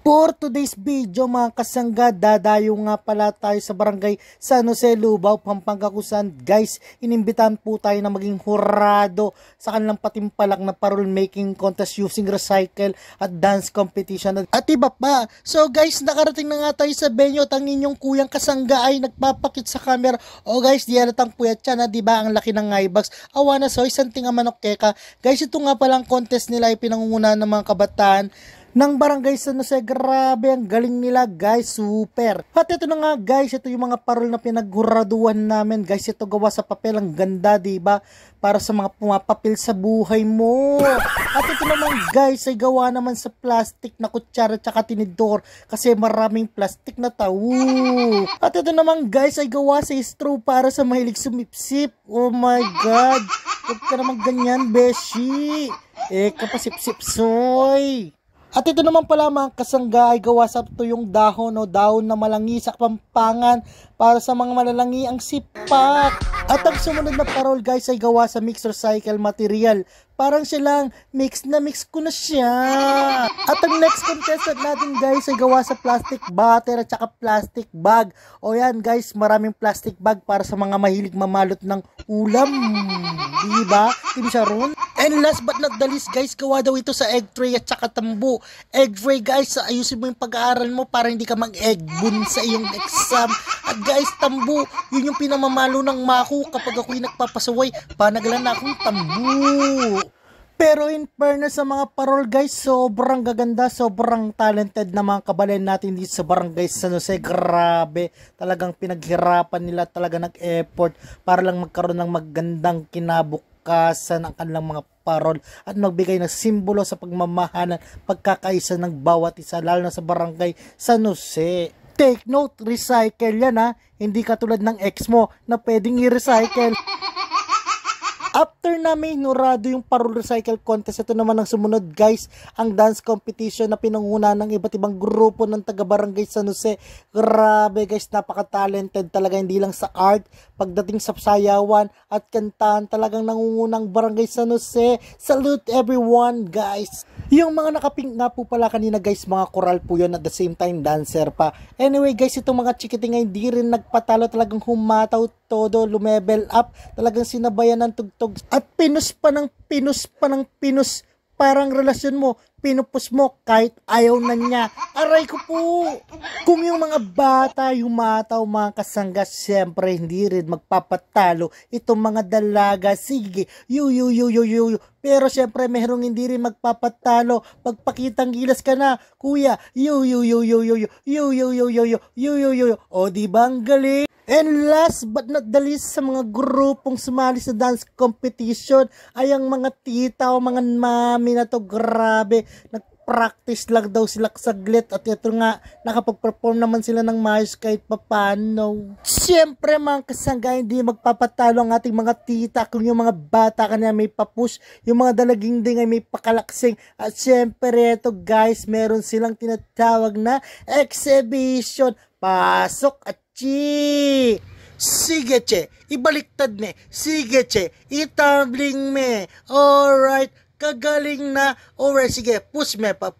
For today's video mga kasangga, dadayo nga pala tayo sa barangay San Jose, Lubao, Pampanga, kung saan guys, inimbitahan po tayo na maging hurado sa kanilang patimpalak na parol making contest using recycle at dance competition at iba pa. So guys, nakarating na nga tayo sa venue at ang inyong kuyang kasangga ay nagpapakit sa camera. O guys, di halatang puyat siya na, diba ang laki ng eyebags. Awana soy, santing ang manok keka. Guys, ito nga palang contest nila ay pinangungunahan ng mga kabataan ng barangay San Jose. Grabe, ang galing nila guys, super. At ito na nga guys, ito yung mga parol na pinaghuraduhan namin guys. Ito gawa sa papel, ang ganda diba, para sa mga pumapapil sa buhay mo. At ito naman guys ay gawa naman sa plastic na kutsara tsaka tinidor, kasi maraming plastic na tao. At ito naman guys ay gawa sa straw para sa mahilig sumipsip. Oh my god, huwag ka naman ganyan beshi, kapasipsip soy. At ito naman pala mga kasangga ay gawa sa tuyong dahon o daon na malangi sa Kapampangan para sa mga malalangi ang sipak. At ang sumunod na parol guys ay gawa sa mixed recycle material. Parang silang mix na mix ko na siya. At ang next contestant natin guys ay gawa sa plastic butter at saka plastic bag. O yan guys, maraming plastic bag para sa mga mahilig mamalot ng ulam. Diba? Team Sharon. And last but not the least guys, gawa daw ito sa egg tray at saka tambo. Egg tray guys, ayusin mo yung pag-aaral mo para hindi ka mag-egg bun sa iyong exam. At guys, tambo, yun yung pinamamalo ng mako kapag ako'y nagpapasaway. Panagalan na akong tambo. Pero in fairness sa mga parol guys, sobrang gaganda, sobrang talented na mga kabalen natin dito sa barangay San Jose. Grabe, talagang pinaghirapan nila, talaga nag-effort para lang magkaroon ng magandang kinabukasan ang kanilang mga parol at magbigay ng simbolo sa pagmamahalan, pagkakaisa ng bawat isa, lalo na sa barangay San Jose. Take note, recycle yan ha, hindi katulad ng ex mo na pwedeng i-recycle. After namin hinurado yung parol recycle contest, ito naman ang sumunod guys, ang dance competition na pinangunahan ng iba't ibang grupo ng taga-barangay San Jose. Grabe guys, napaka-talented talaga, hindi lang sa art, pagdating sa sayawan at kantahan, talagang nangungunang barangay San Jose. Salute everyone guys. Yung mga nakapink nga po pala kanina guys, mga koral po yun, at the same time dancer pa. Anyway guys, itong mga chikiting ay hindi rin nagpatalo, talagang humataw todo, lumebel up, talagang sinabayan ng tugtog at pinus pa ng pinus, parang relasyon mo, pinupus mo kahit ayaw na niya. Aray ko po! Kung yung mga bata humataw mga kasangga, siyempre hindi rin magpapatalo itong mga dalaga. Sige, yu. Pero siyempre merong hindi rin magpapatalo. Pagpakitang gilas ka na, kuya, yu. O diba ang galing? And last but not the least sa mga grupong sumali sa dance competition ay ang mga tita o mga mami na to. Grabe, nag-practice lang daw sila saglit at ito nga, nakapag-perform naman sila ng maayos kahit papano. Siyempre mga kasangga, hindi magpapatalo ang ating mga tita kung yung mga bata kanina may papush, yung mga dalaging ding ay may pakalaksing. At siyempre ito guys, meron silang tinatawag na exhibition. Pasok at chi! Sige che, ibaliktad ne. Sige che, itabling me. Alright, kagaling na. Alright, sige, push me pa.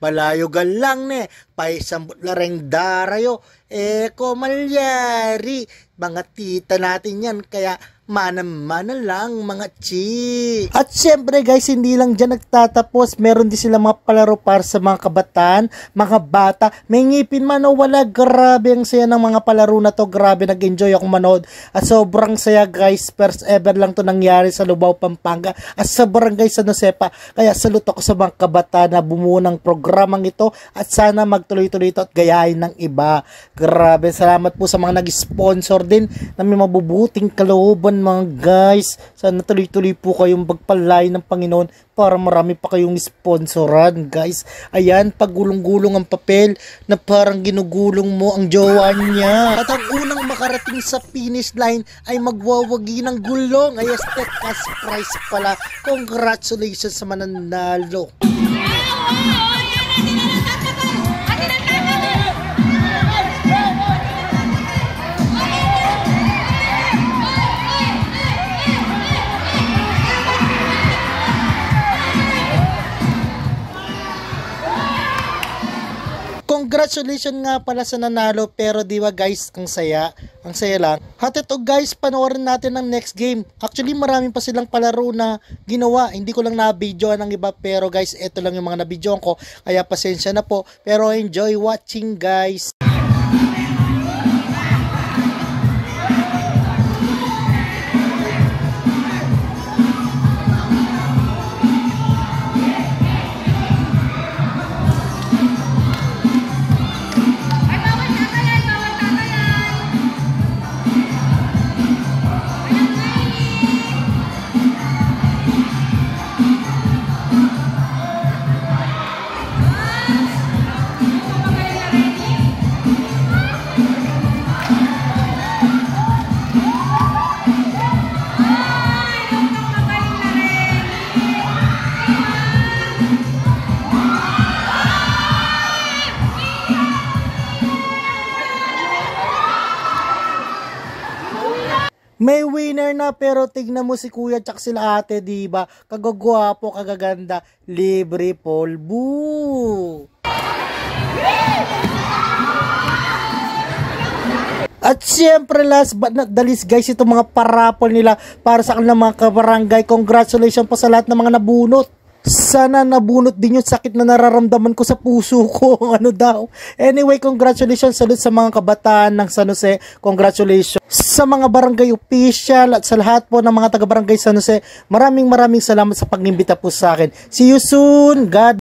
Palayo lang ne. Paisambot lareng darayo. Eko malyari. Mga tita natin yan, kaya mana lang mga chi. At syempre guys, hindi lang dyan nagtatapos, meron din sila mga palaro para sa mga kabataan, mga bata, may ngipin man o wala. Grabe ang saya ng mga palaro na to, grabe, nag-enjoy ako manood at sobrang saya guys. First ever lang to nangyari sa Lubao, Pampanga at sa barangay San Jose pa, kaya salute ako sa mga kabataan na bumuo ng programang ito at sana magtuloy-tuloy ito at gayahin ng iba. Grabe, salamat po sa mga nag-sponsor din na may mabubuting kalooban mga guys. Sana tuloy-tuloy po kayong pagpalay ng Panginoon para marami pa kayong sponsoran guys. Ayan, paggulong-gulong ang papel na parang ginugulong mo ang jowa niya. At ang unang makarating sa finish line ay magwawagi ng gulong. Ay, estet cash prize pala. Congratulations sa mananalo. Congratulations nga pala sa nanalo, pero di ba guys, ang saya lang. At ito guys, panoorin natin ang next game. Actually marami pa silang palaro na ginawa, hindi ko lang na-videoan ng iba, pero guys, ito lang yung mga na-videoan ko, kaya pasensya na po, pero enjoy watching guys. May winner na, pero tignan mo si kuya tsak sila ate, diba? Kagagwapo, kagaganda, libre polvo. At syempre last but not the least guys, itong mga parapol nila para sa kanilang mga kabarangay. Congratulations po sa lahat ng mga nabunot. Sana nabunot din yung sakit na nararamdaman ko sa puso ko. Ano daw. Anyway, congratulations salute sa mga kabataan ng San Jose. Congratulations sa mga barangay official at sa lahat po ng mga taga-barangay San Jose. Maraming salamat sa pag-imbita po sa akin. See you soon. God